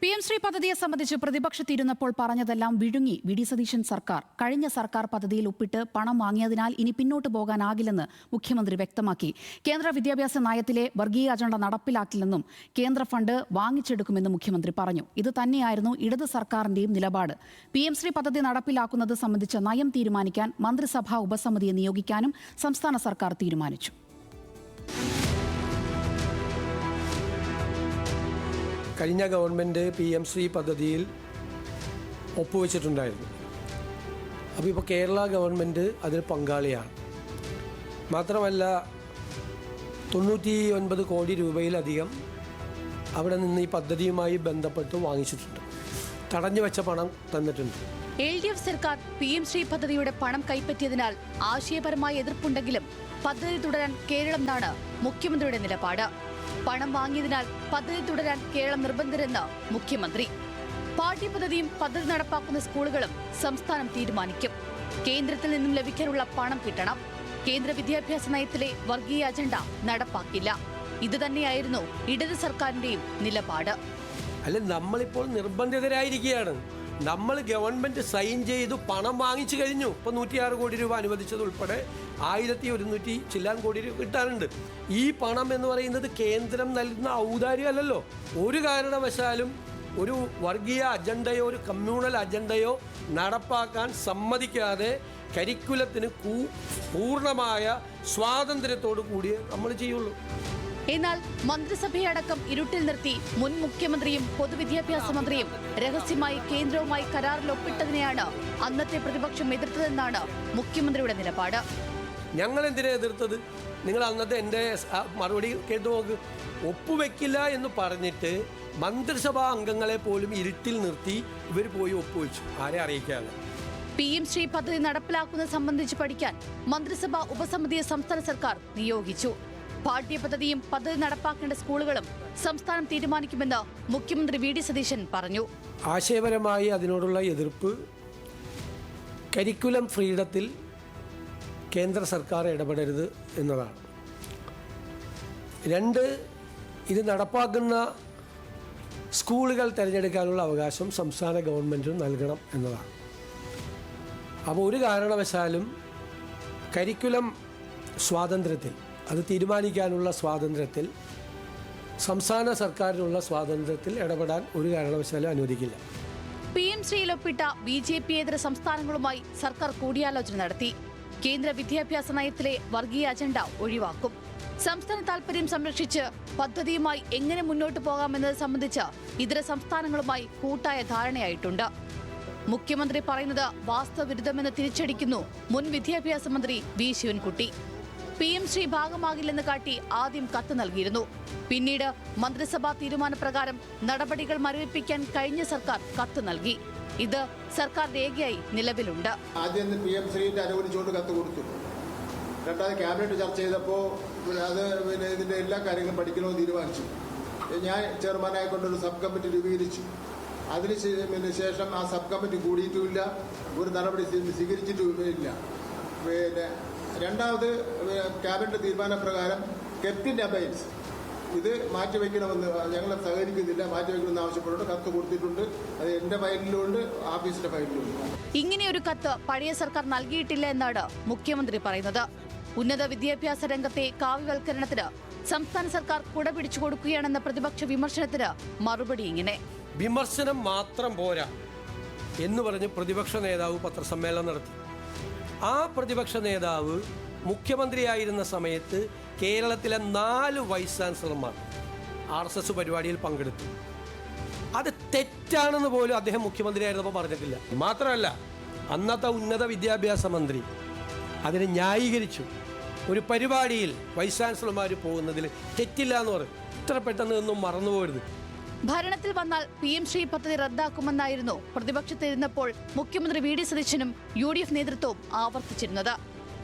PM Shri പദ്ധതിയെ സംബന്ധിച്ച് പ്രതിപക്ഷത്തിരുന്നപ്പോൾ പറഞ്ഞതെല്ലാം വിഴുങ്ങി വി.ഡി. സതീശൻ സർക്കാർ. കഴിഞ്ഞ സർക്കാർ പദ്ധതിയിൽ ഒപ്പിട്ട് പണം വാങ്ങിയതിനാൽ ഇനി പിന്നോട്ട് പോകാനാകില്ലെന്ന് മുഖ്യമന്ത്രി വ്യക്തമാക്കി. കേന്ദ്ര വിദ്യാഭ്യാസ നയത്തിലെ വർഗീയ അജണ്ട നടപ്പിലാക്കില്ലെന്നും കേന്ദ്ര ഫണ്ട് വാങ്ങിച്ചെടുക്കുമെന്നും മുഖ്യമന്ത്രി പറഞ്ഞു. ഇത് തന്നെയായിരുന്നു ഇടത് സർക്കാരിന്റെയും നിലപാട്. PM ശ്രീ പദ്ധതി നടപ്പിലാക്കുന്നത് സംബന്ധിച്ച നയം തീരുമാനിക്കാൻ മന്ത്രിസഭാ ഉപസമിതിയെ നിയോഗിക്കാനും സംസ്ഥാന സർക്കാർ തീരുമാനിച്ചു. കഴിഞ്ഞ ഗവൺമെൻറ് PM ശ്രീ പദ്ധതിയിൽ ഒപ്പുവെച്ചിട്ടുണ്ടായിരുന്നു. അപ്പോൾ ഇപ്പോൾ കേരള ഗവൺമെൻറ് അതിൽ പങ്കാളിയാണ്. മാത്രമല്ല 99 കോടി രൂപയിലധികം അവിടെ നിന്ന് ഈ പദ്ധതിയുമായി ബന്ധപ്പെട്ട് വാങ്ങിച്ചിട്ടുണ്ട്. തടഞ്ഞു വെച്ച പണം തന്നിട്ടുണ്ട്. LDF സർക്കാർ PM ശ്രീ പദ്ധതിയുടെ പണം കൈപ്പറ്റിയതിനാൽ ആശയപരമായ എതിർപ്പുണ്ടെങ്കിലും പദ്ധതി തുടരാൻ കേരളം എന്നാണ് മുഖ്യമന്ത്രിയുടെ നിലപാട്. പണം വാങ്ങിയതിനാൽ പദ്ധതി തുടരാൻ കേരളം നിർബന്ധിതരെന്ന് മുഖ്യമന്ത്രി. പാഠ്യപദ്ധതിയും പദ്ധതി നടപ്പാക്കുന്ന സ്കൂളുകളും സംസ്ഥാനം തീരുമാനിക്കും. കേന്ദ്രത്തിൽ നിന്നും ലഭിക്കാനുള്ള പണം കിട്ടണം. കേന്ദ്ര വിദ്യാഭ്യാസ നയത്തിലെ വർഗീയ അജണ്ട നടപ്പാക്കില്ല. ഇതുതന്നെയായിരുന്നു ഇടത് സർക്കാരിന്റെയും നിലപാട്. അല്ല, നമ്മളിപ്പോൾ നിർബന്ധിതരായിരിക്കുകയാണ്. നമ്മൾ ഗവൺമെൻറ് സൈൻ ചെയ്തു പണം വാങ്ങിച്ചു കഴിഞ്ഞു. ഇപ്പോൾ 106 കോടി രൂപ അനുവദിച്ചത് ഉൾപ്പെടെ 1100 ചില്ലാൻ കോടി രൂപ കിട്ടാനുണ്ട്. ഈ പണം എന്ന് പറയുന്നത് കേന്ദ്രം നൽകുന്ന ഔദാര്യമല്ലല്ലോ. ഒരു കാരണവശാലും ഒരു വർഗീയ അജണ്ടയോ ഒരു കമ്മ്യൂണൽ അജണ്ടയോ നടപ്പാക്കാൻ സമ്മതിക്കാതെ കരിക്കുലത്തിന് പൂർണ്ണമായ സ്വാതന്ത്ര്യത്തോടു കൂടിയേ നമ്മൾ ചെയ്യുള്ളൂ. എന്നാൽ മന്ത്രിസഭയടക്കം ഇരുട്ടിൽ നിർത്തി മുൻ മുഖ്യമന്ത്രിയും പൊതുവിദ്യാഭ്യാസ മന്ത്രിയും രഹസ്യമായി കേന്ദ്രവുമായി കരാറിൽ ഒപ്പിട്ടതിനെയാണ് അന്നത്തെ പ്രതിപക്ഷം എതിർത്തതെന്നാണ് മുഖ്യമന്ത്രിയുടെ നിലപാട്. ഞങ്ങൾ എന്തിനാ എതിർത്തത്? നിങ്ങൾ അന്നത്തെ എൻ്റെ മറുപടി കേട്ടു നോക്ക്. ഒപ്പുവെക്കില്ല എന്ന് പറഞ്ഞിട്ട് മന്ത്രിസഭാ അംഗങ്ങളെ പോലും ഇരുട്ടിൽ നിർത്തി ഇവർ പോയി ഒപ്പുവെച്ചു. ആരെ അറിയിക്കാതെ. PM ശ്രീ പദ്ധതി നടപ്പിലാക്കുന്നത് സംബന്ധിച്ച് പഠിക്കാൻ മന്ത്രിസഭാ ഉപസമിതിയെ സംസ്ഥാന സർക്കാർ നിയോഗിച്ചു. പാഠ്യപദ്ധതിയും പദ്ധതി നടപ്പാക്കേണ്ട സ്കൂളുകളും സംസ്ഥാനം തീരുമാനിക്കുമെന്ന് മുഖ്യമന്ത്രി V.D. സതീശൻ പറഞ്ഞു. ആശയപരമായി അതിനോടുള്ള എതിർപ്പ് കരിക്കുലം ഫ്രീഡത്തിൽ കേന്ദ്ര സർക്കാർ ഇടപെടരുത് എന്നതാണ്. 2, ഇത് നടപ്പാക്കുന്ന സ്കൂളുകൾ തിരഞ്ഞെടുക്കാനുള്ള അവകാശം സംസ്ഥാന ഗവൺമെൻറ് നൽകണം എന്നതാണ്. അപ്പോൾ ഒരു കാരണവശാലും കരിക്കുലം സ്വാതന്ത്ര്യത്തിൽ, അത് തീരുമാനിക്കാനുള്ള സ്വാതന്ത്ര്യത്തിൽ, സംസ്ഥാന സർക്കാരിനുള്ള സ്വാതന്ത്ര്യത്തിൽ ഇടപെടാൻ ഒരു കാരണവശാലും അനുവദിക്കില്ല. PM ശ്രീയിലൊപ്പിട്ട BJP-യേതര സംസ്ഥാനങ്ങളുമായി സർക്കാർ കൂടിയാലോചന നടത്തി. കേന്ദ്ര വിദ്യാഭ്യാസ നയത്തിലെ വർഗീയ അജണ്ട ഒഴിവാക്കും. സംസ്ഥാന താൽപര്യം സംരക്ഷിച്ച് പദ്ധതിയുമായി എങ്ങനെ മുന്നോട്ട് പോകാമെന്നത് സംബന്ധിച്ച് ഇതര സംസ്ഥാനങ്ങളുമായി കൂട്ടായ ധാരണയായിട്ടുണ്ട്. മുഖ്യമന്ത്രി പറയുന്നത് വാസ്തവവിരുദ്ധമെന്ന് തിരിച്ചടിക്കുന്നു മുൻ വിദ്യാഭ്യാസ മന്ത്രി V. ശിവൻകുട്ടി. PM ശ്രീ ഭാഗമാകില്ലെന്ന് കാട്ടി ആദ്യം കത്ത് നൽകിയിരുന്നു. പിന്നീട് മന്ത്രിസഭാ തീരുമാനപ്രകാരം നടപടികൾ മരവിപ്പിക്കാൻ കഴിഞ്ഞ സർക്കാർ കത്ത് നൽകി. ഇത് സർക്കാർ രേഖയായി നിലവിലുണ്ട്. ആദ്യം PM ശ്രീന്റെ അനുകൂലിച്ചുകൊണ്ട് കത്ത് കൊടുത്തു. രണ്ടാമത് ക്യാബിനറ്റ് ചർച്ച ചെയ്തപ്പോൾ അത് ഇതിന്റെ എല്ലാ കാര്യങ്ങളും പഠിക്കണമെന്ന് തീരുമാനിച്ചു. ഞാൻ ചെയർമാനായിക്കൊണ്ടൊരു സബ് കമ്മിറ്റി രൂപീകരിച്ചു. അതിനുശേഷം ആ സബ് കമ്മിറ്റി കൂടിയിട്ടുമില്ല, ഒരു നടപടി സ്വീകരിച്ചിട്ടുമില്ല. രണ്ടാമത് ക്യാബിനറ്റ് തീരുമാനപ്രകാരം കെപ്റ്റിന്റെ അബൈൻസ് ഇത് മാറ്റിവെക്കണമെന്ന് ഞങ്ങൾ സഹകരിക്കുന്നില്ല, മാറ്റിവെക്കണമെന്ന് ആവശ്യപ്പെട്ടുകൊണ്ട് കത്ത് കൊടുത്തിട്ടുണ്ട്. അത് എന്റെ ഫയലിലുണ്ട്, ഓഫീസിന്റെ ഫയലിലുണ്ട്. ഇങ്ങനെയൊരു കത്ത് പഴയ സർക്കാർ നൽകിയിട്ടില്ല എന്നാണ് മുഖ്യമന്ത്രി പറയുന്നത്. ഉന്നത വിദ്യാഭ്യാസ രംഗത്തെ കാവ്യവൽക്കരണത്തിന് സംസ്ഥാന സർക്കാർ കുട പിടിച്ചു കൊടുക്കുകയാണെന്ന പ്രതിപക്ഷ വിമർശനത്തിന് മറുപടി ഇങ്ങനെ: വിമർശനം മാത്രം പോരാ എന്ന് പറഞ്ഞ് പ്രതിപക്ഷ നേതാവ് പത്രസമ്മേളനം നടത്തി. ആ പ്രതിപക്ഷ നേതാവ് മുഖ്യമന്ത്രിയായിരുന്ന സമയത്ത് കേരളത്തിലെ 4 വൈസ് ചാൻസലർമാർ RSS പരിപാടിയിൽ പങ്കെടുത്തു. അത് തെറ്റാണെന്ന് പോലും അദ്ദേഹം മുഖ്യമന്ത്രിയായിരുന്നപ്പോൾ പറഞ്ഞിട്ടില്ല. മാത്രമല്ല, അന്നത്തെ ഉന്നത വിദ്യാഭ്യാസ മന്ത്രി അതിനെ ന്യായീകരിച്ചു. ഒരു പരിപാടിയിൽ വൈസ് ചാൻസലർമാർ പോകുന്നതിൽ തെറ്റില്ല എന്ന് പറയും. ഇത്ര പെട്ടെന്ന് ഒന്നും മറന്നുപോകരുത്. ഭരണത്തിൽ വന്നാൽ PM ശ്രീ പദ്ധതി റദ്ദാക്കുമെന്നായിരുന്നു പ്രതിപക്ഷത്തിരുന്നപ്പോൾ മുഖ്യമന്ത്രി V.D. സതീശനും UDF നേതൃത്വവും ആവർത്തിച്ചിരുന്നത്.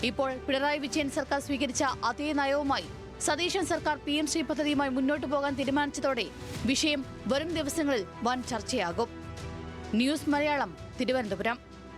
ഇപ്പോൾ പിണറായി വിജയൻ സർക്കാർ സ്വീകരിച്ച അതേ നയവുമായി സതീശൻ സർക്കാർ PM ശ്രീ പദ്ധതിയുമായി മുന്നോട്ടു പോകാൻ തീരുമാനിച്ചതോടെ വിഷയം വരും ദിവസങ്ങളിൽ വൻ ചർച്ചയാകും. ന്യൂസ് മലയാളം, തിരുവനന്തപുരം.